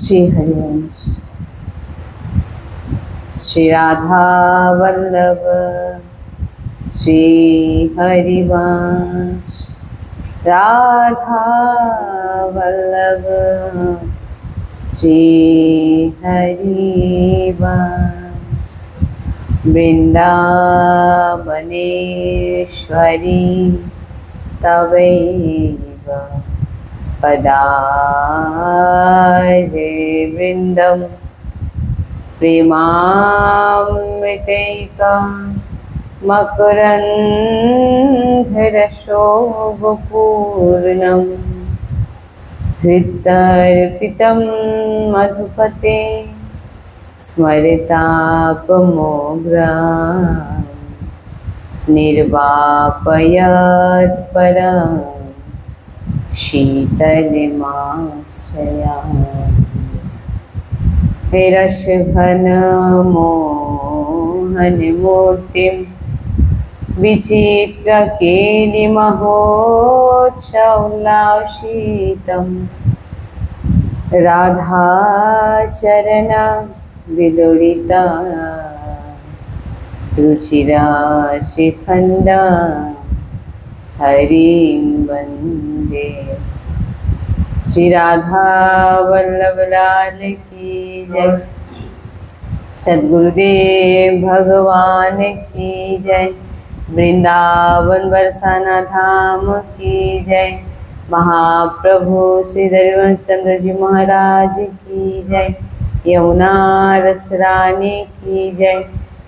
श्री हरिवंश। श्री राधा वल्लभ श्री हरिवंश। राधा वल्लभ श्री हरिवंश। वृंदावनेश्वरी तवैव पदारे वृंदम प्रेमामृतैका मकरन्धरशोभपूर्णं हृदर्पितं मधुपते स्मरितापमोघ्रां निर्वापयत् परं शीतलिमाश्रयामि। रसघनमोहनमूर्तिं विचित्रकेलिमहोत्सवोल्लासितं राधाचरणविलोलिता रुचिराशिखण्डा हरिं वन्दे। श्री राधा वल्लभ लाल की जय। सद्गुरुदेव भगवान की जय। वृंदावन बरसाना धाम की जय। महाप्रभु श्री हरिवंश चंद्र जी महाराज की जय। यमुना रसरानी की जय।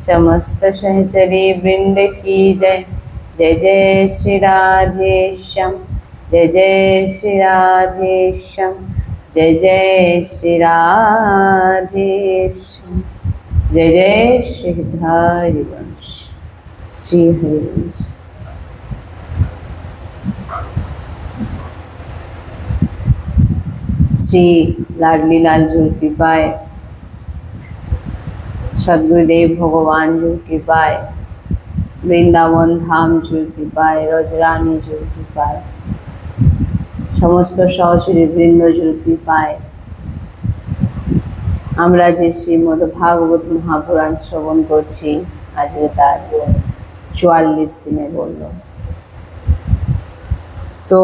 समस्त सहचरी वृंद की जय। जय जय श्री राधेश्याम। जय जय श्री राधेश्याम। जय जय श्री राधेश्याम। जय जय श्री हरिवंश। श्री हरिवंश। श्री लाडली लाल जी की पाए, सदगुरुदेव भगवान जी की पाए, वृंदावन धाम जी की पाए, रजरानी जी की पाए, समस्त सहचरी बृंद जी की पाए। আমরা যে শ্রীমদ্ ভাগবত মহাপুরাণ শ্রবণ করছি, আজকে তার 44 দিনে বলল। তো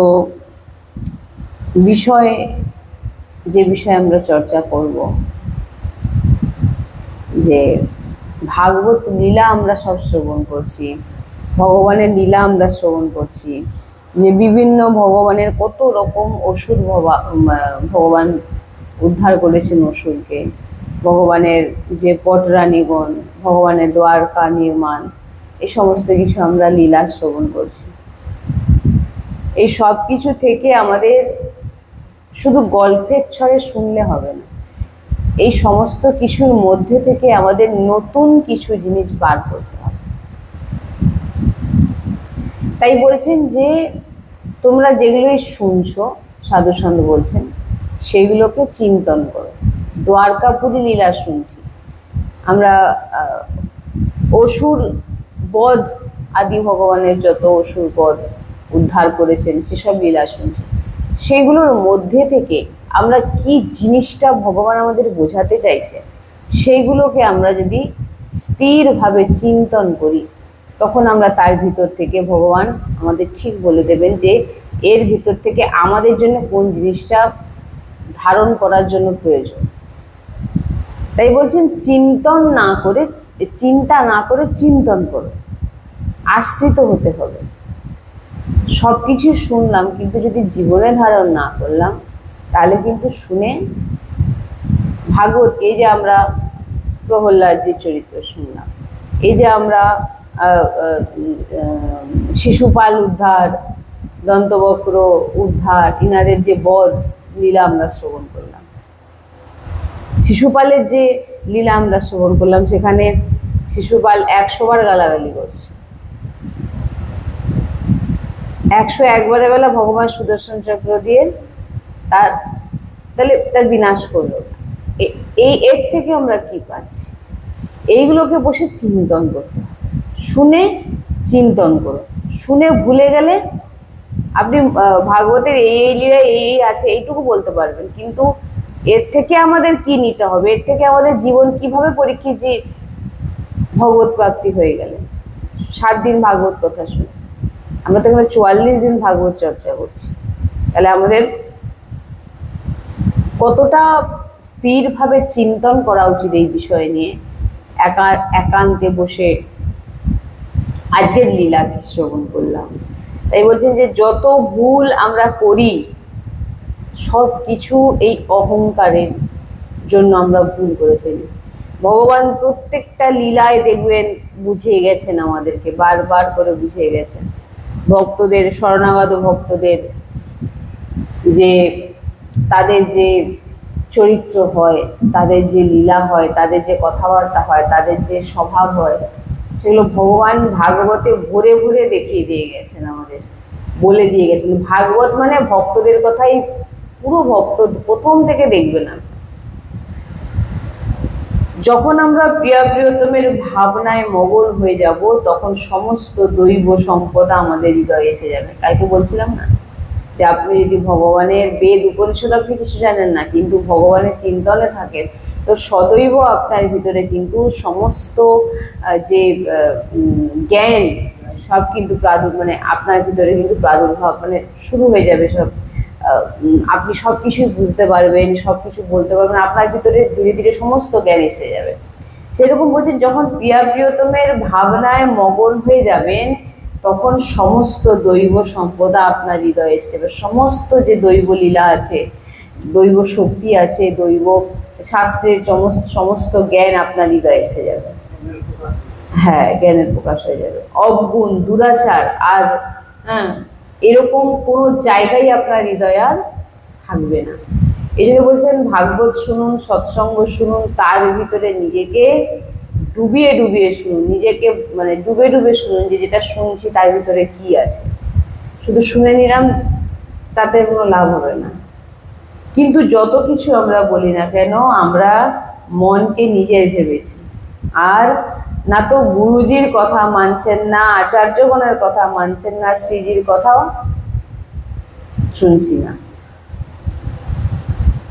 যে বিষয়ে আমরা চর্চা করব, যে ভাগবত লীলা আমরা সব শ্রবণ করছি, ভগবানের লীলা আমরা শ্রবণ করছি, যে বিভিন্ন ভগবানের কত রকম অসুর ভগবান উদ্ধার করেছেন অসুরকে, ভগবানের যে পটরানীগণ, ভগবানের দ্বারকা নির্মাণ, এই সমস্ত কিছু আমরা লীলা শ্রবণ করছি। এই সব কিছু থেকে আমাদের শুধু গল্পের ছলে শুনলে হবে না, এই সমস্ত কিছুর মধ্যে থেকে আমাদের নতুন কিছু জিনিস বার করতে হবে। তাই বলছেন যে তোমরা যেগুলোই শুনছো, সাধু সন্ত বলছেন, সেগুলোকে চিন্তন করো। দ্বারকাপুরী লীলা শুনছি আমরা, অসুর বধ আদি ভগবানের যত অসুর বধ উদ্ধার করেছেন সেসব লীলা শুনছি। সেগুলোর মধ্যে থেকে আমরা কি জিনিসটা ভগবান আমাদের বোঝাতে চাইছে, সেইগুলোকে আমরা যদি স্থিরভাবে চিন্তন করি, তখন আমরা তার ভিতর থেকে ভগবান আমাদের ঠিক বলে দেবেন যে এর ভিতর থেকে আমাদের জন্য কোন জিনিসটা ধারণ করার জন্য প্রয়োজন। তাই বলছেন চিন্তা না করে চিন্তন করো, আশ্রিত হতে হবে। সবকিছু শুনলাম কিন্তু যদি জীবনে ধারণ না করলাম, তাহলে কিন্তু শুনে ভাগবত, এই যে আমরা প্রহ্লাদজির চরিত্র শুনলাম, এই যে আমরা শিশুপাল উদ্ধার, দন্তবক্র উদ্ধার, ইনাদের যে বধ লীলা আমরা শ্রবণ করলাম, শিশুপালের যে লীলা আমরা শ্রবণ করলাম, সেখানে শিশুপাল 100 বার গালাগালি করছে, 101 বারের বেলা ভগবান সুদর্শন চক্র দিয়ে তার বিনাশ করলো। এর থেকে আমরা কি পাচ্ছি? এইগুলোকে বসে চিন্তন করতে হবে। শুনে চিন্তন করো, শুনে ভুলে গেলে আপনি ভাগবতের এই লীলা এই আছে এইটুকু বলতে পারবেন, কিন্তু এর থেকে আমাদের কি নিতে হবে, এর থেকে আমাদের জীবন কিভাবে পরীক্ষিত যে ভগবত প্রাপ্তি হয়ে গেলে 7 দিন ভাগবত কথা শুনে, আমরা তো এখানে 44 দিন ভাগবত চর্চা করছি। তাহলে আমাদের কতটা স্থিরভাবে চিন্তন করা উচিত এই বিষয় নিয়ে, একান্তে বসে আজকের লীলাকে শ্রবণ করলাম। তাই বলছেন যে যত ভুল আমরা করি সব কিছু এই অহংকারের জন্য আমরা ভুল করে ফেলি। ভগবান প্রত্যেকটা লীলায় দেখবেন বুঝিয়ে গেছেন, আমাদেরকে বারবার করে বুঝিয়ে গেছেন। ভক্তদের, শরণাগত ভক্তদের যে তাদের যে চরিত্র হয়, তাদের যে লীলা হয়, তাদের যে কথাবার্তা হয়, তাদের যে স্বভাব হয়, সেগুলো ভগবান ভাগবতে ভরে ভরে দেখিয়ে দিয়ে গেছেন, আমাদের বলে দিয়ে গেছেন। ভাগবত মানে ভক্তদের কথাই, পুরো ভক্ত প্রথম থেকে দেখবে না। যখন আমরা প্রিয়া প্রিয়তমের ভাবনায় মগন হয়ে যাব, তখন সমস্ত দৈব সম্পদা আমাদের হৃদয়ে এসে যাবে। কালকে বলছিলাম না যে আপনি যদি ভগবানের বেদ উপনিষদ আপনি কিছু জানেন না, কিন্তু ভগবানের চিন্তনে থাকেন, তো সদৈব আপনার ভিতরে কিন্তু সমস্ত যে জ্ঞান সব কিন্তু মানে আপনার ভিতরে কিন্তু প্রাদুর্ভাব মানে শুরু হয়ে যাবে। সব আপনি সবকিছুই বুঝতে পারবেন, সবকিছু বলতে পারবেন, আপনার ভিতরে ধীরে ধীরে সমস্ত জ্ঞান এসে যাবে। সেরকম বলছেন, যখন প্রিয়া প্রিয়তমের ভাবনায় মগন হয়ে যাবেন, তখন সমস্ত দৈব সম্পদা আপনার হৃদয়ে এসে যাবে। সমস্ত যে দৈব লীলা আছে, দৈব শক্তি আছে, দৈব শাস্ত্রের সমস্ত জ্ঞান আপনার হৃদয়ে এসে যাবে। হ্যাঁ, জ্ঞানের প্রকাশ হয়ে যাবে। অবগুণ, দুরাচার আর এরকম কোনো জায়গায় আপনার হৃদয় আর থাকবে না। এই জন্য বলছেন ভাগবত শুনুন, সৎসঙ্গ শুনুন, তার ভিতরে নিজেকে ডুবিয়ে ডুবিয়ে শুনুন, নিজেকে মানে ডুবে ডুবে শুনুন যে যেটা শুনছি তার ভিতরে কি আছে। শুধু শুনে নিলাম তাতে কোনো লাভ হবে না। কিন্তু যত কিছু আমরা বলি না কেন, আমরা মনকে নিজের ভেবেছি, আর না তো গুরুজির কথা মানছেন না, আচার্যগণের কথা মানছেন না, শ্রীজির কথাও শুনছি না।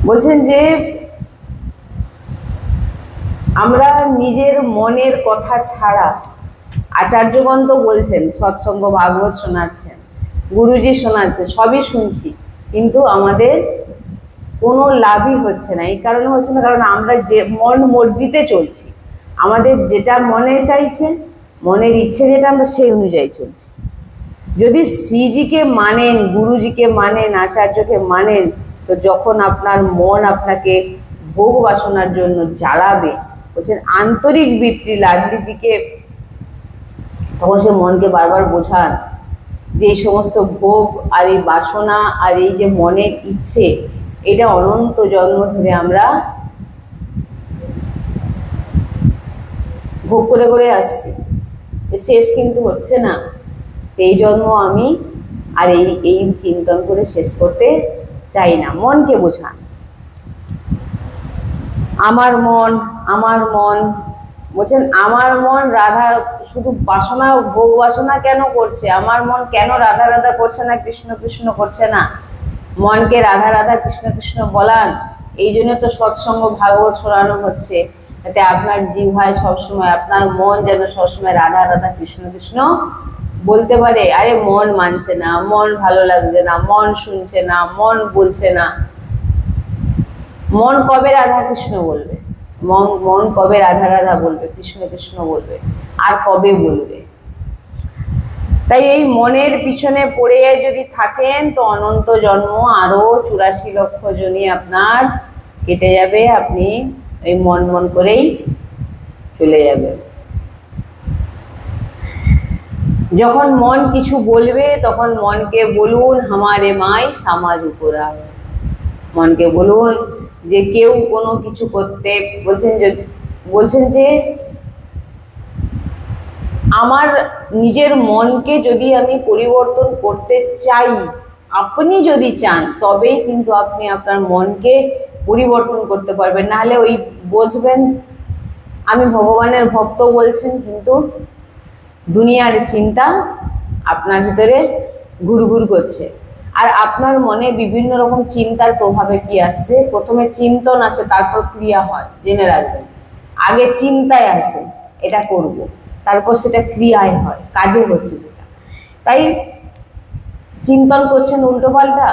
বলছেন যে আমরা নিজের মনের কথা ছাড়া, আচার্যগণ তো বলছেন, সৎসঙ্গ ভাগবত শোনাচ্ছেন, গুরুজি শোনাচ্ছে, সবই শুনছি, কিন্তু আমাদের কোনো লাভই হচ্ছে না। এই কারণে হচ্ছে না, কারণ আমরা যে মন মর্জিতে চলছি, আমাদের যেটা মনে চাইছে, মনের ইচ্ছে যেটা, আমরা সেই অনুযায়ী চলছি। যদি শ্রীজিকে মানেন, গুরুজিকে মানেন, আচার্যকে মানেন, তো যখন আপনার মন আপনাকে ভোগ বাসনার জন্য জ্বালাবে, বলছেন আন্তরিক বৃত্তি লাডলিজিকে, তখন সে মনকে বারবার বোঝান যে এই সমস্ত ভোগ আর এই বাসনা আর এই যে মনের ইচ্ছে, এটা অনন্ত জন্ম ধরে আমরা ভোগ করে করে আসছি, শেষ কিন্তু হচ্ছে না। এই জন্ম আমি আর এই চিন্তন করে শেষ করতে চাই না। মনকে বোঝান, আমার মন বলছেন, আমার মন রাধা শুধু বাসনা ভোগ বাসনা কেন করছে, আমার মন কেন রাধা রাধা করছে না, কৃষ্ণ কৃষ্ণ করছে না, মনকে রাধা রাধা কৃষ্ণ কৃষ্ণ বলান। এই জন্য তো সৎসঙ্গ ভাগবত শোনানো হচ্ছে, যাতে আপনার জিহ্বায় সবসময়, আপনার মন যেন সবসময় রাধা রাধা কৃষ্ণ কৃষ্ণ বলতে পারে। আরে মন মানছে না, মন ভালো লাগছে না, মন শুনছে না, মন বলছে না, মন কবে রাধা কৃষ্ণ বলবে, মন কবে রাধা রাধা বলবে, কৃষ্ণ কৃষ্ণ বলবে, আর কবে বলবে? তাই এই মনের পিছনে পড়ে যদি থাকেন, তো অনন্ত জন্ম আরো 84 লক্ষ জনই আপনার কেটে যাবে, আপনি এই মন করেই চলে যাবে। যখন মন কিছু বলবে, তখন মনকে বলুন হামারে মাই সামাজ উপরা, মনকে বলুন যে কেউ কোনো কিছু করতে বলছেন যে আমার নিজের মনকে যদি আমি পরিবর্তন করতে চাই, আপনি যদি চান, তবেই কিন্তু আপনি আপনার মনকে পরিবর্তন করতে পারবেন। নাহলে ওই বসবেন, আমি ভগবানের ভক্ত বলছেন, কিন্তু দুনিয়ার চিন্তা আপনার ভিতরে ঘুরঘুর করছে, আর আপনার মনে বিভিন্ন রকম চিন্তার প্রভাবে কি আসছে, প্রথমে চিন্তন আসে, তারপর ক্রিয়া হয়। জেনে রাখবেন, আগে চিন্তায় আসে এটা করব, তারপর সেটা ক্রিয়ায় হয়, কাজে হচ্ছে সেটা। তাই চিন্তন করছেন উল্টো পাল্টা,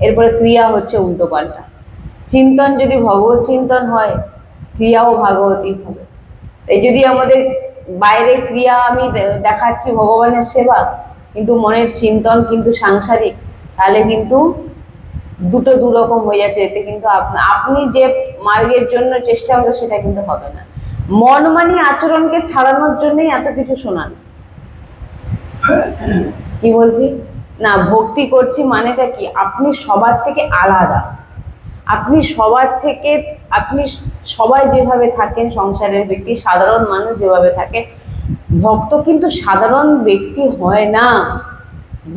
এরপরে ক্রিয়া হচ্ছে উল্টো পাল্টা। চিন্তন যদি ভগবত চিন্তন হয়, ক্রিয়াও ভাগবতী হবে। এই যদি আমাদের বাইরে ক্রিয়া আমি দেখাচ্ছি ভগবানের সেবা, কিন্তু মনের চিন্তন কিন্তু সাংসারিক, তাহলে কিন্তু দুটো দুরকম হয়ে যাচ্ছে। এতে কিন্তু আপনি যে মার্গের জন্য চেষ্টা হবে সেটা কিন্তু হবে না। মন মানি আচরণকে ছাড়ানোর জন্যই এত কিছু শোনান। কি বলছি না, ভক্তি করছি মানেটা কি, আপনি সবার থেকে আলাদা, আপনি সবার থেকে, আপনি সবাই যেভাবে থাকেন সংসারের ব্যক্তি, সাধারণ মানুষ যেভাবে থাকে, ভক্ত কিন্তু সাধারণ ব্যক্তি হয় না,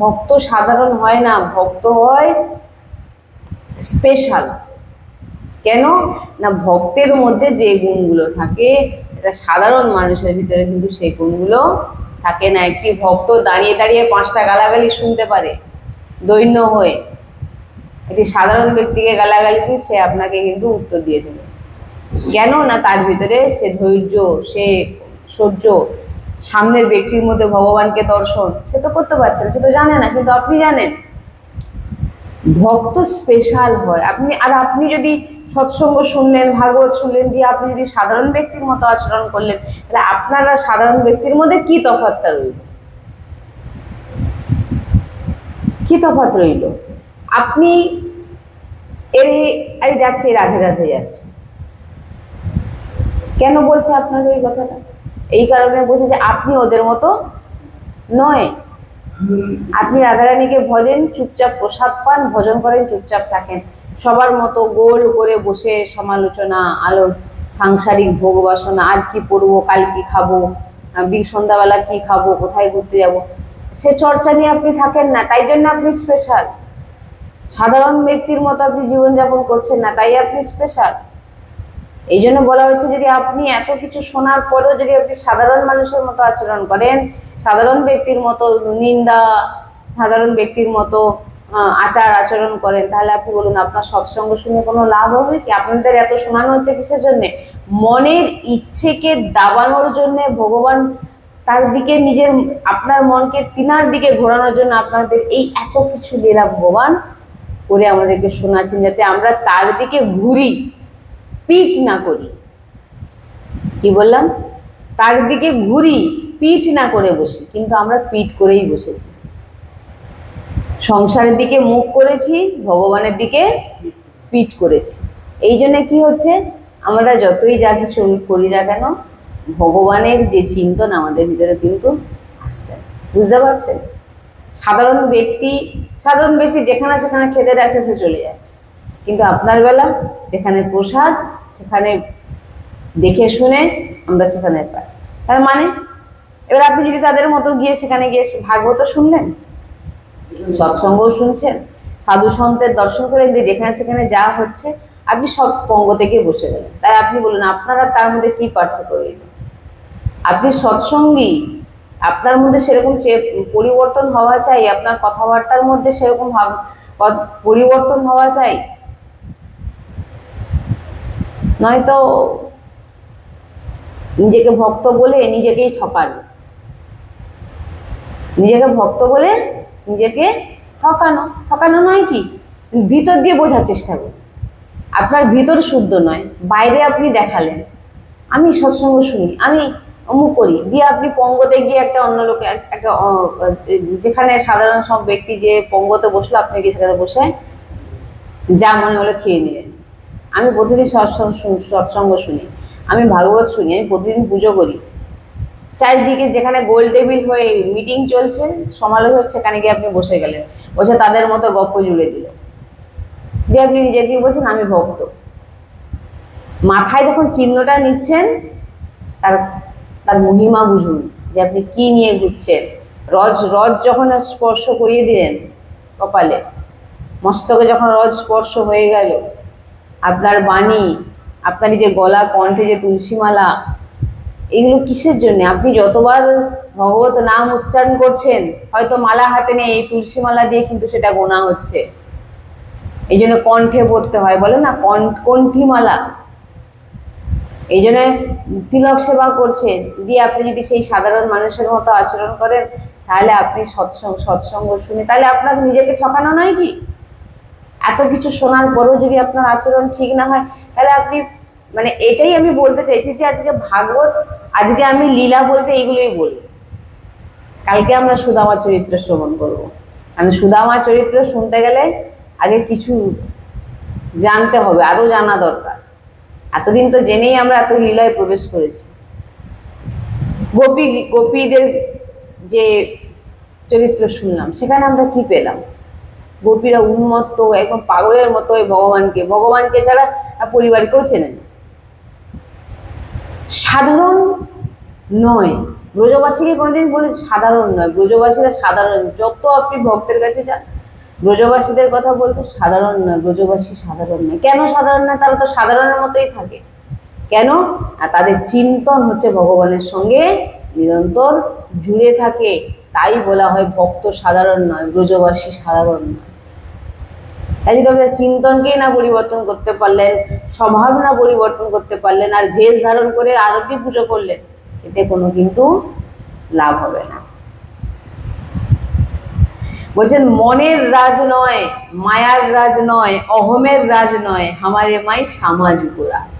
ভক্ত সাধারণ হয় না, ভক্ত হয় স্পেশাল। কেন না, ভক্তের মধ্যে যে গুণগুলো থাকে এটা সাধারণ মানুষের ভিতরে কিন্তু সেই গুণগুলো থাকে না। একটি ভক্ত দাঁড়িয়ে দাঁড়িয়ে 5টা গালাগালি শুনতে পারে দৈন্য হয়ে, একটি সাধারণ ব্যক্তিকে গালাগালি দিয়ে সে আপনাকে কিন্তু উত্তর দিয়ে দেবে। কেন না, তার ভিতরে সে ধৈর্য, সে সহ্য, সামনের ব্যক্তির মধ্যে ভগবানকে দর্শন সে তো করতে পারছে না, সে তো জানে না, কিন্তু আপনি জানেন। ভক্ত স্পেশাল হয়। আপনি যদি সৎসঙ্গ শুনলেন, ভাগবত শুনলেন, দিয়ে আপনি যদি সাধারণ ব্যক্তির মতো আচরণ করলেন, তাহলে আপনারা সাধারণ ব্যক্তির মধ্যে কি তফাৎটা রইল, কি তফাৎ রইল? আপনি এই যাচ্ছে, রাধে রাধে যাচ্ছে, কেন বলছে আপনাকে এই কথাটা? এই কারণে বলছে যে আপনি ওদের মতো নয়। আপনি রাধারানীকে ভজেন, চুপচাপ প্রসাদ পান, ভজন করেন, চুপচাপ থাকেন, সবার মতো গোল করে বসে সমালোচনা, আলো, সাংসারিক ভোগ বাসনা, আজ কি পড়বো, কাল কি খাবো, সন্ধ্যাবেলা কি খাবো, কোথায় ঘুরতে যাব, সে চর্চা নিয়ে আপনি থাকেন না, তাই জন্য আপনি স্পেশাল। সাধারণ ব্যক্তির মতো আপনি জীবনযাপন করছেন না, তাই আপনি স্পেশাল। এই জন্য বলা হচ্ছে, যদি আপনি এত কিছু শোনার পরেও যদি আপনি সাধারণ মানুষের মতো আচরণ করেন, সাধারণ ব্যক্তির মতো নিন্দা, সাধারণ ব্যক্তির মতো আচার আচরণ করেন, তাহলে আপনি বলুন, আপনার সৎসঙ্গ শুনে কোনো লাভ হবে কি? আপনাদের এত শোনানো হচ্ছে কিসের জন্য? মনের ইচ্ছেকে দাবানোর জন্য, ভগবান তার দিকে নিজের, আপনার মনকে তিনার দিকে ঘোরানোর জন্য আপনাদের এই এত কিছু লীলা ভগবান করে আমাদেরকে শোনাচ্ছেন, যাতে আমরা তার দিকে ঘুরি, পিঠ না করি। কি বললাম? তার দিকে ঘুরি, পিঠ না করে বসি, কিন্তু আমরা পিঠ করেই বসেছি। সংসারের দিকে মুখ করেছি, ভগবানের দিকে পিঠ করেছি। এই জন্য কি হচ্ছে, আমরা যতই যা কিছু করি না কেন, ভগবানের যে চিন্তন আমাদের ভিতরে কিন্তু আসছে। বুঝতে পারছেন? সাধারণ ব্যক্তি যেখানে সেখানে খেতে যাচ্ছে, সে চলে যাচ্ছে, কিন্তু আপনার বেলা যেখানে প্রসাদ, সেখানে দেখে শুনে আমরা সেখানে পাই। তার মানে এবার আপনি যদি তাদের মতো গিয়ে সেখানে গিয়ে ভাগবত শুনলেন, সৎসঙ্গ শুনছেন, সাধু সন্তের দর্শন করে, যেখানে সেখানে যা হচ্ছে আপনি সব পঙ্গ থেকে বসে গেলেন, তাই আপনি বলুন আপনারা তার মধ্যে কি পার্থক্য রইল? আপনি সৎসঙ্গী, আপনার মধ্যে সেরকম পরিবর্তন হওয়া চাই, আপনার কথাবার্তার মধ্যে সেরকম পরিবর্তন হওয়া চাই, নয়তো নিজেকে ভক্ত বলে নিজেকেই ঠকান, নিজেকে ভক্ত বলে নিজেকে ঠকানো নয় কি, ভিতর দিয়ে বোঝার চেষ্টা করুন। আপনার ভিতর শুদ্ধ নয়, বাইরে আপনি দেখালেন আমি সৎসঙ্গ শুনি, আমি অমুক করি, দিয়ে আপনি পঙ্গতে গিয়ে একটা অন্য লোকে, একটা যেখানে সাধারণ সব ব্যক্তি যে পঙ্গতে বসলো, আপনি গিয়ে সেখানে বসে যা মনে হলো খেয়ে নিলেন। আমি প্রতিদিন সৎসঙ্গ শুনি, আমি ভাগবত শুনি, আমি প্রতিদিন পুজো করি, চারিদিকে যেখানে গোল টেবিল হয়ে মিটিং চলছে, সমালোচনা হচ্ছে, সেখানে গিয়ে আপনি বসে গেলেন, বসে তাদের মতো গপ্প জুড়ে দিলেন, দিয়ে আপনি নিজেকে বলছেন আমি ভক্ত। মাথায় যখন চিহ্নটা নিচ্ছেন, তার মহিমা বুঝুন, যে আপনি কি নিয়ে ঘুরছেন। রজ যখন স্পর্শ করিয়ে দিলেন কপালে, মস্তকে যখন রজ স্পর্শ হয়ে গেল, আপনার বাণী, আপনার যে গলা কণ্ঠে যে তুলসীমালা, এগুলো কিসের জন্য? আপনি যতবার ভগবত নাম উচ্চারণ করছেন, হয়তো মালা হাতে নিয়ে এই তুলসী মালা দিয়ে কিন্তু সেটা গোনা হচ্ছে। এই জন্য কণ্ঠে পড়তে হয়, বলে না কণ্ঠী মালা। এই জন্য তিলক সেবা করছেন, দিয়ে আপনি যদি সেই সাধারণ মানুষের মতো আচরণ করেন, তাহলে আপনি সৎসঙ্গ শুনে তাহলে আপনার নিজেকে ঠকানো নয় কি? এত কিছু শোনার পরও যদি আপনার আচরণ ঠিক না হয়, তাহলে আপনি মানে এটাই আমি বলতে চাইছি যে আজকে ভাগবত, আজকে আমি লীলা বলতে এইগুলোই বলবো। কালকে আমরা সুদামা চরিত্র শ্রবণ করবো। কারণ সুদামা চরিত্র শুনতে গেলে আগে কিছু জানতে হবে, আরো জানা দরকার। এতদিন তো জেনেই আমরা এত লীলায় প্রবেশ করেছি। গোপীদের যে চরিত্র শুনলাম, সেখানে আমরা কি পেলাম? গোপীরা উন্মত্ত, একদম পাগলের মতো ভগবানকে ছাড়া পরিবারকেও চেনে না। সাধারণ নয়, ব্রজবাসীকে কোনোদিন বলে সাধারণ নয়। ব্রজবাসীরা সাধারণ, যত আপনি ভক্তের কাছে যান ব্রজবাসীদের কথা বলবো, সাধারণ নয়। ব্রজবাসী সাধারণ নয়। কেন সাধারণ নয়? তারা তো সাধারণের মতোই থাকে। কেন? তাদের চিন্তন হচ্ছে ভগবানের সঙ্গে নিরন্তর জুড়ে থাকে, তাই বলা হয় ভক্ত সাধারণ নয়, ব্রজবাসী সাধারণ নয়। তাই যদি আপনার চিন্তনকেই না পরিবর্তন করতে পারলেন, স্বভাব না পরিবর্তন করতে পারলেন, আর ভেষ ধারণ করে আরতি পুজো করলেন, এতে কোনো কিন্তু লাভ হবে না। বলছেন মনের রাজ নয়, মায়ার রাজ নয়, অহমের রাজ নয়, হামারে মাই সামাজিক রাজ।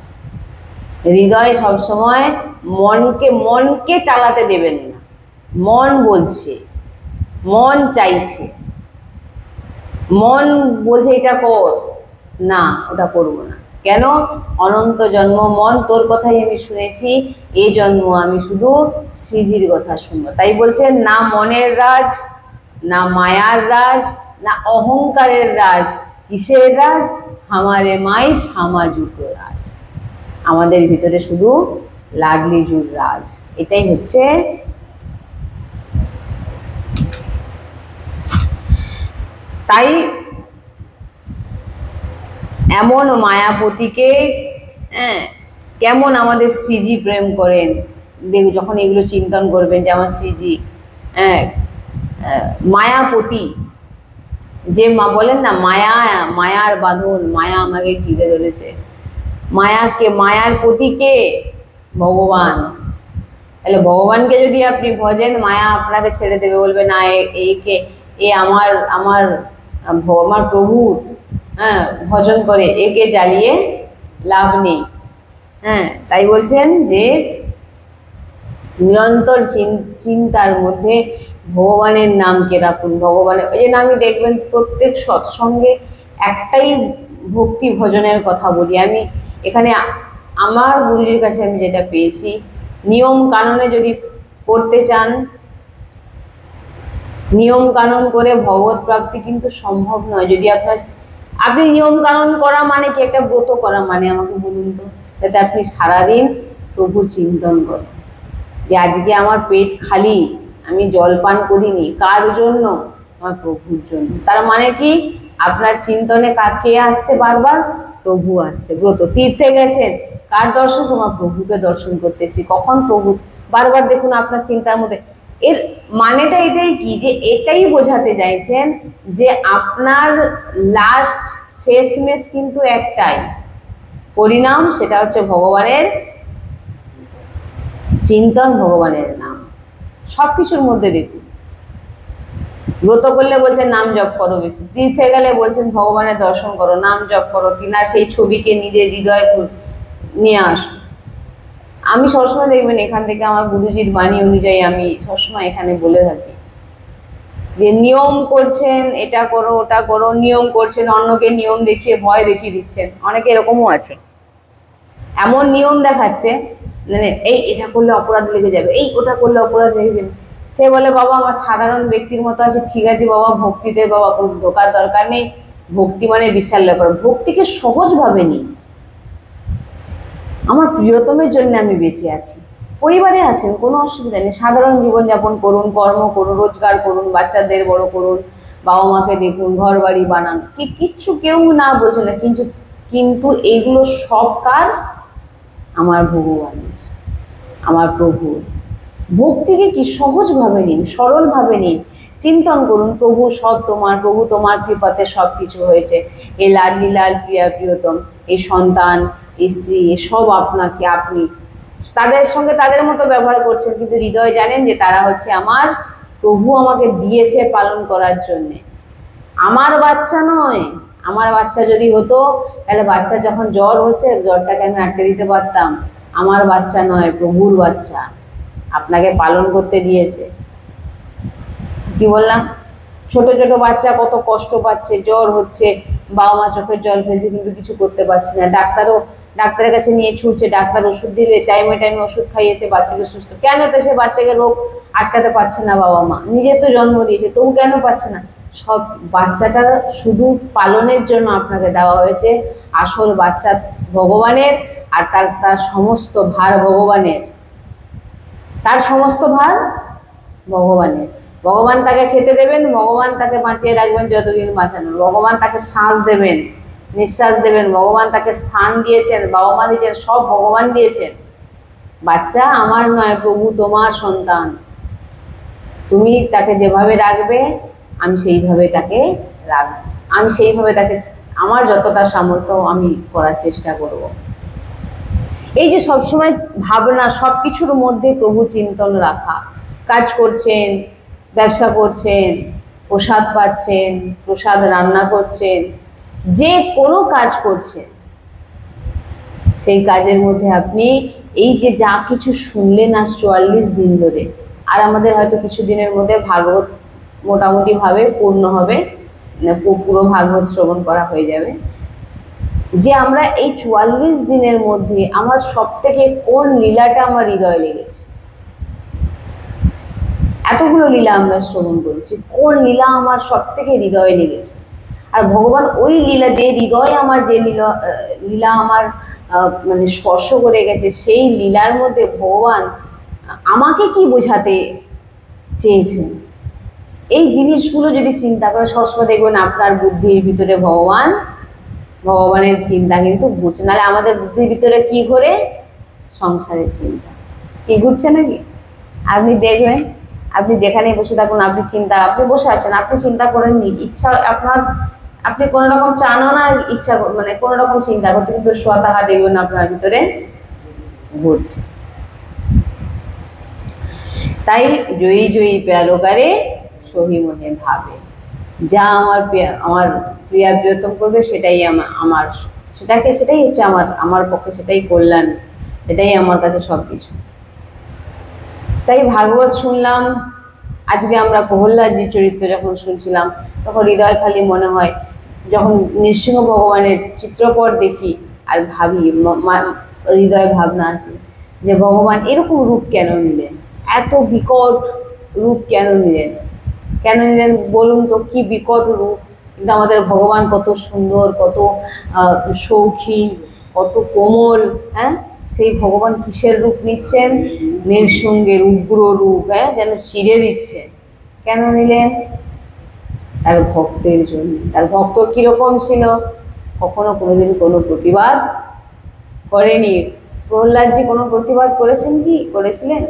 হৃদয় সবসময় মনকে চালাতে দেবেন না। মন বলছে, মন চাইছে, মন বলছে এটা কর, না ওটা করবো না। কেন? অনন্ত জন্ম মন তোর কথাই আমি শুনেছি, এই জন্ম আমি শুধু শ্রীজির কথা শুনবো। তাই বলছেন না মনের রাজ, না মায়ার রাজ, না অহংকারের রাজ। কিসের রাজ? হামারে মাই সামাজিক রাজ। আমাদের ভিতরে শুধু লাডলিজুর রাজ। এটাই হচ্ছে তাই এমন মায়াপতিকে কেমন আমাদের শ্রীজি প্রেম করেন, যখন এগুলো চিন্তন করবেন যে আমার শ্রীজি মায়াপতি, যে মা বলেন না মায়ার বাঁধন, মায়া আমাকে ঘিরে ধরেছে। মায়ার পতি কে? ভগবান। তাহলে ভগবানকে যদি আপনি ভজেন, মায়া আপনাকে ছেড়ে দেবে, বলবে না এ আমার প্রভু ভজন করে, একে জ্বালিয়ে লাভ নেই। তাই বলছেন যে নিরন্তর চিন্তার মধ্যে ভগবানের নামকে রাখুন। ভগবানের ওই যে নামই দেখবেন প্রত্যেক সৎসঙ্গে একটাই ভক্তি ভজনের কথা বলি। আমি এখানে আমার গুরুজির কাছে আমি যেটা পেয়েছি, নিয়ম কানুনে যদি করতে চান, নিয়ম কানুন করে ভগবত প্রাপ্তি কিন্তু সম্ভব নয়। যদি আপনি নিয়ম কানুন করা মানে কি? একটা ব্রত করা মানে আমাকে বলুন তো, যাতে আপনি সারাদিন প্রভুর চিন্তন করেন যে আজকে আমার পেট খালি, আমি জল পান করিনি, কার জন্য? আমার প্রভুর জন্য। তার মানে কি? আপনার চিন্তনে কে আসছে বারবার? প্রভু আসছে। ব্রত তীর্থে গেছেন, কার দর্শন? তোমার প্রভুকে দর্শন করতেছি। কখন? প্রভু। বারবার দেখুন আপনার চিন্তার মধ্যে। এর মানেটা এটাই কি, যে এটাই বোঝাতে চাইছেন যে আপনার লাস্ট শেষমেশ কিন্তু একটাই পরিণাম, সেটা হচ্ছে ভগবানের চিন্তন, ভগবানের নাম। সবকিছুর মধ্যে দেখুন, ব্রত করলে বলছেন নাম জপ করো বেশি, তীর্থে গেলে বলছেন ভগবানের দর্শন করো, নাম জপ করো, কিনা সেই ছবিকে নিজের হৃদয়ে নিয়ে আসো। আমি সবসময় দেখবেন এখান থেকে আমার গুরুজির বাণী অনুযায়ী আমি সবসময় এখানে বলে থাকি যে নিয়ম করছেন, এটা করো ওটা করো, নিয়ম করছেন, অন্যকে নিয়ম দেখিয়ে ভয় দেখিয়ে দিচ্ছেন। অনেকে এরকমও আছে, এমন নিয়ম দেখাচ্ছে মানে এটা করলে অপরাধ লেগে যাবে, ওটা করলে অপরাধ লেগে যাবে। সে বলে বাবা আমার সাধারণ ব্যক্তির মতো আছে, ঠিক আছে বাবা, ভক্তিতে বাবা কোনো ঢোকার দরকার নেই, ভক্তি মানে বিশাল ব্যাপার। ভক্তিকে সহজভাবে নিই। আমার প্রিয়তমের জন্য আমি বেঁচে আছি, পরিবারে আছেন, কোনো অসুবিধা নেই, সাধারণ জীবনযাপন করুন, কর্ম করুন, রোজগার করুন, বাচ্চাদের বড় করুন, বাবা মাকে দেখুন, ঘর বাড়ি বানান, কিচ্ছু কেউ না বলছে না, কিন্তু এইগুলো সব কার? আমার ভগবানের। আমার প্রভু। ভক্তিকে কি সহজভাবে নিন, সরলভাবে নিন, চিন্তন করুন প্রভু সব তোমার, প্রভু তোমার কৃপাতে সব কিছু হয়েছে, এই লাডলি লাল প্রিয়া প্রিয়তম, এই সন্তান, এই স্ত্রী, সব আপনাকে, আপনি তাদের সঙ্গে তাদের মতো ব্যবহার করছেন, কিন্তু হৃদয় জানেন যে তারা হচ্ছে আমার প্রভু, আমাকে দিয়েছে পালন করার জন্যে, আমার বাচ্চা নয়। আমার বাচ্চা যদি হতো তাহলে বাচ্চা যখন জ্বর হচ্ছে জ্বরটাকে আমি আটকে দিতে পারতাম। আমার বাচ্চা নয়, প্রভুর বাচ্চা, আপনাকে পালন করতে দিয়েছে। কি বললাম? ছোট ছোট বাচ্চা কত কষ্ট পাচ্ছে, জ্বর হচ্ছে, বাবা মা চোখের জল ফেলছে, কিন্তু কিছু করতে পারছে না। ডাক্তারের কাছে নিয়ে ছুটছে, ডাক্তার ওষুধ দিলে টাইমে টাইমে ওষুধ খাইয়েছে, বাচ্চাকে সুস্থ, কেন তো সে বাচ্চাকে রোগ আটকাতে পারছে না? বাবা মা নিজে তো জন্ম দিয়েছে, তবু কেন পারছে না? সব বাচ্চাটা শুধু পালনের জন্য আপনাকে দেওয়া হয়েছে, আসল বাচ্চা ভগবানের, আর তার সমস্ত ভার ভগবানের, তার সমস্ত ভার ভগবানের। ভগবান তাকে খেতে দেবেন, ভগবান তাকে বাঁচিয়ে রাখবেন যতদিন বাঁচানোর, ভগবান তাকে শ্বাস দেবেন, নিঃশ্বাস দেবেন, ভগবান তাকে স্থান দিয়েছেন, বাবা মা দিয়েছেন, সব ভগবান দিয়েছেন। বাচ্চা আমার নয়, প্রভু তোমার সন্তান, তুমি তাকে যেভাবে রাখবে আমি সেইভাবে তাকে রাখবো, আমি সেইভাবে তাকে আমার যতটা সামর্থ্য আমি করার চেষ্টা করব। এই যে সবসময় ভাবনা, সবকিছুর মধ্যে প্রভু চিন্তন রাখা, কাজ করছেন, ব্যবসা করছেন, প্রসাদ পাচ্ছেন, প্রসাদ রান্না করছেন, যে কোনো কাজ করছেন, সেই কাজের মধ্যে আপনি এই যে যা কিছু শুনলেন আজ 44 দিন ধরে, আর আমাদের হয়তো কিছু দিনের মধ্যে ভাগবত মোটামুটি ভাবে পূর্ণ হবে, পুরো ভাগবত শ্রবণ করা হয়ে যাবে, যে আমরা এই 44 দিনের মধ্যে আমার সব থেকে কোন লীলাটা আমার হৃদয়ে লেগেছে। এতগুলো লীলা আমরা শ্রবণ করেছি, কোন লীলা আমার সব থেকে হৃদয়ে লেগেছে। আর ভগবান ওই লীলা, যে হৃদয়ে আমার যে লীলা আমার মানে স্পর্শ করে গেছে, সেই লীলার মধ্যে ভগবান আমাকে কি বোঝাতে চেয়েছেন, এই জিনিসগুলো যদি চিন্তা করে সবসময় দেখবেন আপনার বুদ্ধির ভিতরে ভগবানের চিন্তা কিন্তু ঘুরছে। নাহলে আমাদের বুদ্ধির ভিতরে কি ঘুরে? সংসারের চিন্তা কি ঘুরছে নাকি? আপনি দেখবেন, আপনি যেখানে বসে থাকুন, আপনি বসে আছেন, আপনি চিন্তা করেননি, ইচ্ছা আপনার, আপনি কোনো রকম চানও না, ইচ্ছা মানে কোনো রকম চিন্তা করতে, কিন্তু স্বতঃ দেখবেন আপনার ভিতরে ঘুরছে। তাই জয়ী জয়ী প্যারোকারে সহি মনে ভাবে, যা আমার প্রিয়া প্রিয়তম করবে সেটাই আমার সেটাই হচ্ছে আমার পক্ষে সেটাই কল্যাণ, সেটাই আমার কাছে সবকিছু। তাই ভাগবত শুনলাম আজকে, আমরা প্রহ্লাদজির চরিত্র যখন শুনছিলাম তখন হৃদয় খালি মনে হয়, যখন নৃসিংহ ভগবানের চিত্রপট দেখি আর ভাবি, হৃদয় ভাবনা আছে যে ভগবান এরকম রূপ কেন নিলেন, এত বিকট রূপ কেন নিলেন, বলুন তো, কি বিকট রূপ, কিন্তু আমাদের ভগবান কত সুন্দর, কত শৌখিন, কত কোমল, হ্যাঁ, সেই ভগবান কিসের রূপ নিচ্ছেন? নৃসিংহের উগ্র রূপ, হ্যাঁ, যেন চিড়ে দিচ্ছে। কেন নিলেন? তার ভক্তের জন্য। তার ভক্ত কিরকম ছিল? কখনো কোনোদিন কোনো প্রতিবাদ করেনি। প্রহ্লাদজি কোনো প্রতিবাদ করেছেন কি? করেছিলেন?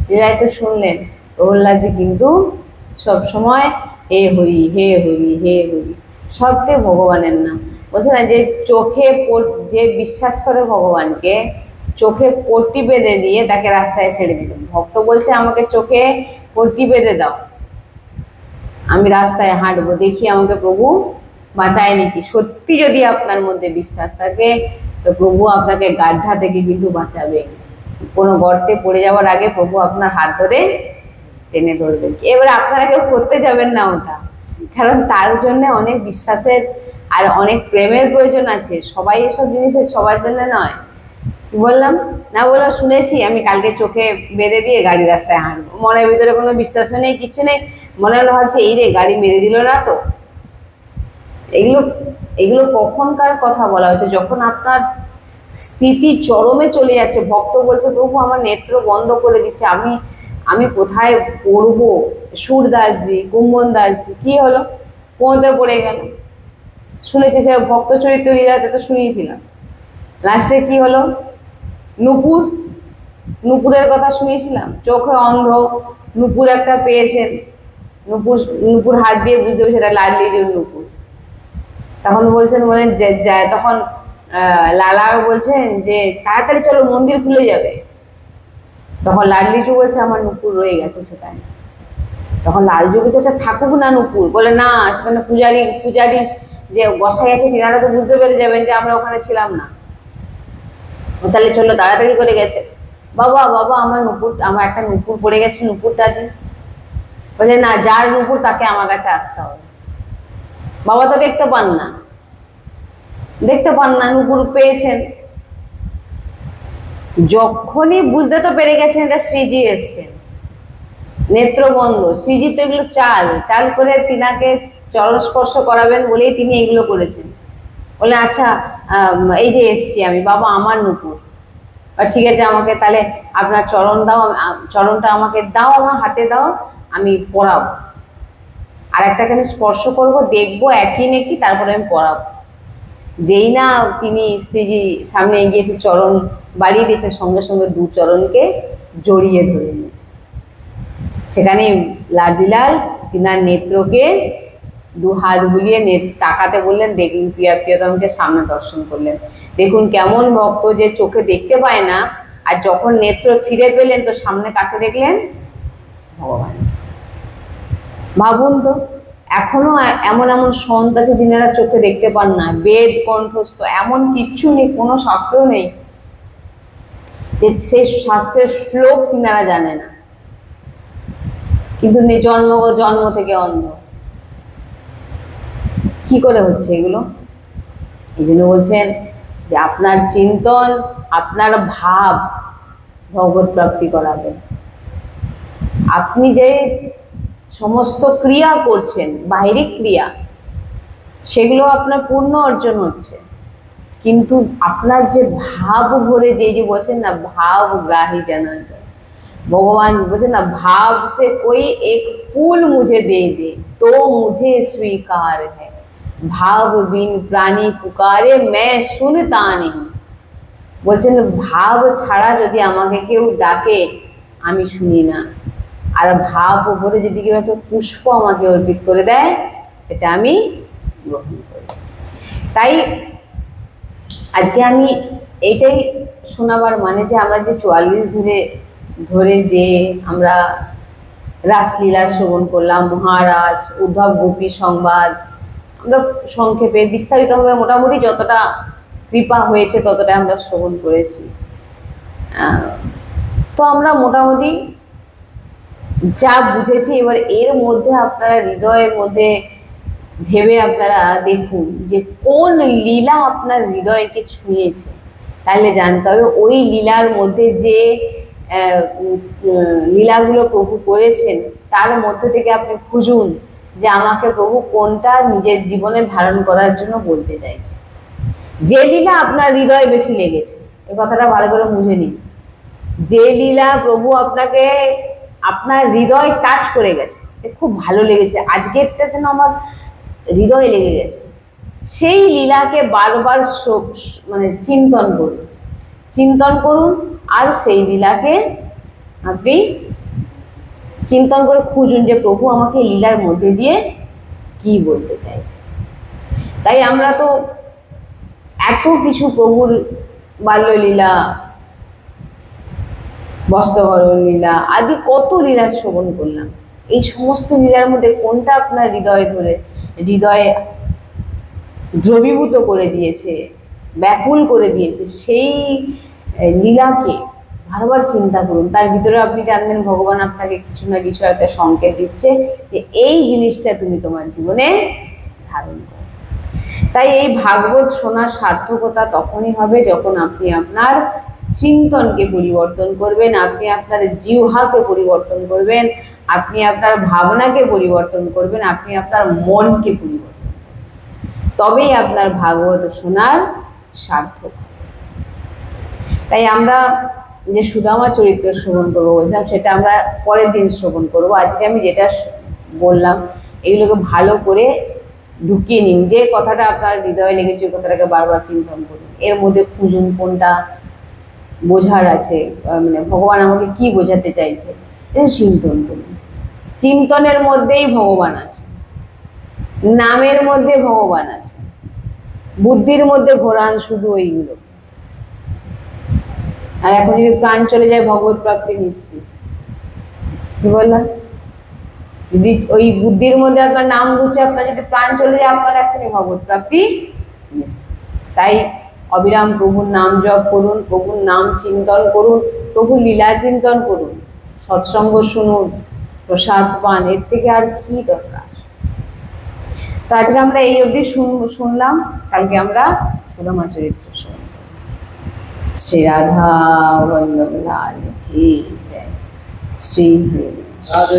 লীলায় তো শুনলেন, প্রহ্লাদজি কিন্তু সবসময় হে হরি হে হরি হে হরি, সবটাই ভগবানের নাম। বলছে না যে চোখে যে বিশ্বাস করে ভগবানকে, চোখে পট্টি বেঁধে দিয়ে তাকে রাস্তায় ছেড়ে দিল। ভক্ত বলছে আমাকে চোখে পট্টি বেঁধে দাও, আমি রাস্তায় হাঁটবো, দেখি আমাকে প্রভু বাঁচায় নাকি। সত্যি যদি আপনার মধ্যে বিশ্বাস থাকে তো প্রভু আপনাকে গাড্ডা থেকে কিন্তু বাঁচাবে। কোনো গর্তে পড়ে যাওয়ার আগে প্রভু আপনার হাত ধরে টেনে ধরবেন। এবার আপনারা কেউ করতে যাবেন না ওটা, কারণ তার জন্য অনেক বিশ্বাসের আর অনেক প্রেমের প্রয়োজন আছে। সবাই এসব জিনিসের সবার জন্য নয়। বললাম না, বললাম শুনেছি আমি কালকে চোখে বেঁধে দিয়ে গাড়ি রাস্তায় হাঁটবো, মনের ভিতরে কোনো বিশ্বাসও নেই, কিছু নেই, মনে হলো ভাবছে এই রে গাড়ি মেরে দিল না তো। এগুলো কখনকার কথা বলা হচ্ছে? যখন আপনার স্থিতি চরমে চলে যাচ্ছে, ভক্ত বলছে প্রভু আমার নেত্র বন্ধ করে দিচ্ছে, আমি কোথায় পড়বো? সুরদাসজি, কুম্ভন দাসজি, কি হলো? কোঁতে পড়ে গেল। শুনেছি সে ভক্ত চরিত্র লীলাতে তো শুনিয়েছিলাম, লাস্টে কি হলো? নুপুর নুপুরের কথা শুনেছিলাম, চোখে অন্ধ, নুপুর একটা পেয়েছেন, নুপুর নুপুর হাত দিয়ে বুঝতে হবে সেটা লাডলির নুপুর। তখন বলছেন, বলেন তখন লালা বলছেন যে তাড়াতাড়ি চলো মন্দির খুলে যাবে। তখন লাডলিটু বলছে আমার নুপুর রয়ে গেছে সেখানে। তখন লালজু বলছে থাকুক না নুপুর, বলে না সেখানে পূজারি পূজারি যে বসাই আছে তিনারা তো বুঝতে পেরে যাবেন যে আমরা ওখানে ছিলাম না, তাহলে চলো তাড়াতাড়ি করে গেছে। বাবা বাবা আমার নুপুর, আমার একটা নুপুর পড়ে গেছে, নুপুরটা দিন। বলে না, যার নুপুর তাকে আমার কাছে আসতে হবে। বাবা তো দেখতে পান না, দেখতে পান না, নুপুর পেয়েছেন। যখনই বুঝতে তো পেরে গেছেন এটা শ্রীজি এসছেন, নেত্রবন্ধ। শ্রীজি তো এগুলো চাল চাল করে তিনাকে চরণ স্পর্শ করাবেন বলেই তিনি এগুলো করেছেন। বলে আচ্ছা এই যে এসছি আমি, বাবা আমার নুপুর, ঠিক আছে আমাকে তাহলে আপনার চরণ দাও, চরণটা আমাকে দাও, আমার হাতে দাও, আমি পড়াবো। আর একটাকে আমি স্পর্শ করবো, দেখবো একই নাকি, তারপরে আমি পড়াবো। যেই না তিনি শ্রীজি সামনে এগিয়েছে, চরণ বাড়িয়ে দিয়েছে, সঙ্গে সঙ্গে দু চরণকে জড়িয়ে ধরে নিয়েছে। সেখানে লাডিলাল তিনার নেত্রকে দু হাত বুলিয়ে তাকাতে বললেন, দেখুন প্রিয়া প্রিয়তমকে সামনে দর্শন করলেন। দেখুন কেমন ভক্ত যে চোখে দেখতে পায় না, আর যখন নেত্র ফিরে পেলেন তো সামনে কাকে দেখলেন? ভগবান। ভাবুন তো, এখনো এমন এমন সন্ত আছে যিনারা চোখে দেখতে পান না, বেদ কণ্ঠস্থ, এমন কিচ্ছু নেই, কোনো শাস্ত্র নেই যে সেই শাস্ত্রের শ্লোক তিনারা জানে না, কিন্তু জন্ম থেকে অন্ধ। কি করে হচ্ছে এগুলো? এই জন্য বলছেন যে আপনার চিন্তন, আপনার ভাব ভগবত প্রাপ্তি করাবে। আপনি যে সমস্ত ক্রিয়া করছেন, বাহিরিক ক্রিয়া, সেগুলো আপনার পূর্ণ অর্জন হচ্ছে, কিন্তু আপনার যে ভাব ভরে, যে বলছেন না ভাব গ্রাহী জনার্দন, भगवान बोलते ना भाव से कोई एक फूल मुझे दे दे तो मुझे स्वीकार है, भाव बिन प्राणी पुकारे मैं सुनता नहीं। বলছেন ভাব ছাড়া যদি আমাকে কেউ ডাকে আমি শুনি না, আর ভাব ভরে যদি কেউ একটা পুষ্প আমাকে অর্পিত করে দেয় এটা আমি গ্রহণ করি। তাই আজকে আমি এইটাই শোনাবার মানে যে আমরা যে 44 ধরে যে আমরা রাসলীলা শ্রবণ করলাম, মহারাজ উদ্ধব গোপী সংবাদ, আমরা সংক্ষেপে বিস্তারিতভাবে মোটামুটি যতটা কৃপা হয়েছে ততটা আমরা শ্রবণ করেছি। তো আমরা মোটামুটি যা বুঝেছি, এবার এর মধ্যে আপনারা হৃদয়ের মধ্যে ভেবে আপনারা দেখুন যে কোন লীলা আপনার হৃদয়কে ছুঁয়েছে, তাহলে জানতে হবে ওই লীলার মধ্যে যে লীলাগুলো প্রভু করেছেন তার মধ্যে থেকে আপনি খুঁজুন যে আমাকে প্রভু কোনটা নিজের জীবনে ধারণ করার জন্য বলতে চাইছে। যে লীলা আপনার হৃদয়ে বেশি লেগেছে, এই কথাটা ভালো করে বুঝে নিন। যে লীলা প্রভু আপনাকে আপনার হৃদয় টাচ করে গেছে, খুব ভালো লেগেছে, আজকেরটা যেন আমার হৃদয়ে লেগে গেছে, সেই লীলাকে বারবার মানে চিন্তন করুন, চিন্তন করুন, আর সেই লীলাকে আপনি চিন্তন করে খুঁজুন যে প্রভু আমাকে লীলার মধ্যে দিয়ে কি বলতে চাইছে। তাই আমরা তো এত কিছু প্রভুর বাল্যলীলা, বস্ত্রহরণ লীলা আদি কত লীলা শ্রবণ করলাম, এই সমস্ত লীলার মধ্যে কোনটা আপনার হৃদয়ে দ্রবীভূত করে দিয়েছে, ব্যাকুল করে দিয়েছে, সেই লীলাকে বারবার চিন্তা করুন। তার ভিতরে আপনি জানবেন ভগবান আপনাকে কিছু না কিছু একটা সংকেত দিচ্ছে যে এই জিনিসটা তুমি তোমার জীবনে ধারণ করো। তাই এই ভাগবত শোনার সার্থকতা তখনই হবে যখন আপনি আপনার চিন্তনকে পরিবর্তন করবেন, আপনি আপনার জিহ্বাকে পরিবর্তন করবেন, আপনি আপনার ভাবনাকে পরিবর্তন করবেন, আপনি আপনার মনকে পরিবর্তন করবেন, তবেই আপনার ভাগবত শোনার সার্থক। তাই আমরা যে সুদামা চরিত্র শ্রবণ করবো বলছিলাম সেটা আমরা পরের দিন শ্রবণ করবো। আজকে আমি যেটা বললাম এগুলোকে ভালো করে ঢুকিয়ে নিন, যে কথাটা আপনার হৃদয়ে লেগেছে ওই কথাটাকে বারবার চিন্তন করুন, এর মধ্যে খুঁজুন কোনটা বোঝার আছে, মানে ভগবান আমাকে কি বোঝাতে চাইছে, এটা চিন্তন করুন। চিন্তনের মধ্যেই ভগবান আছে, নামের মধ্যে ভগবান আছে, বুদ্ধির মধ্যে ঘোরান শুধু ওইগুলো। আর এখন যদি প্রাণ চলে যায় ভগবত প্রাপ্তি নিশ্চিত। কি বললাম? যদি ওই বুদ্ধির মধ্যে আপনার নাম ঘুরছে, আপনার যদি প্রাণ চলে যায়, আপনার এখনই ভগবত প্রাপ্তি নিশ্চিত। তাই অবিরাম প্রভুর নাম জপ করুন, প্রভুর নাম চিন্তন করুন, প্রভুর লীলা চিন্তন করুন, সৎসঙ্গ শুনুন, প্রসাদ পান, এর থেকে আর কি দরকার। তো আজকে আমরা এই অবধি শুনলাম, কালকে আমরা সুদামা চরিত্র শুনব। শ্রী রাধা বল্লভ লাল কি জয়। শ্রী হরি রাধে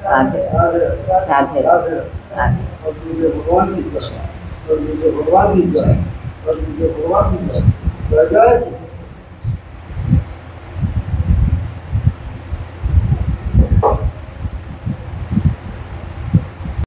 রাধে রাধে রাধে রাধে। भगवान की जय, भगवान की जय, जय जय।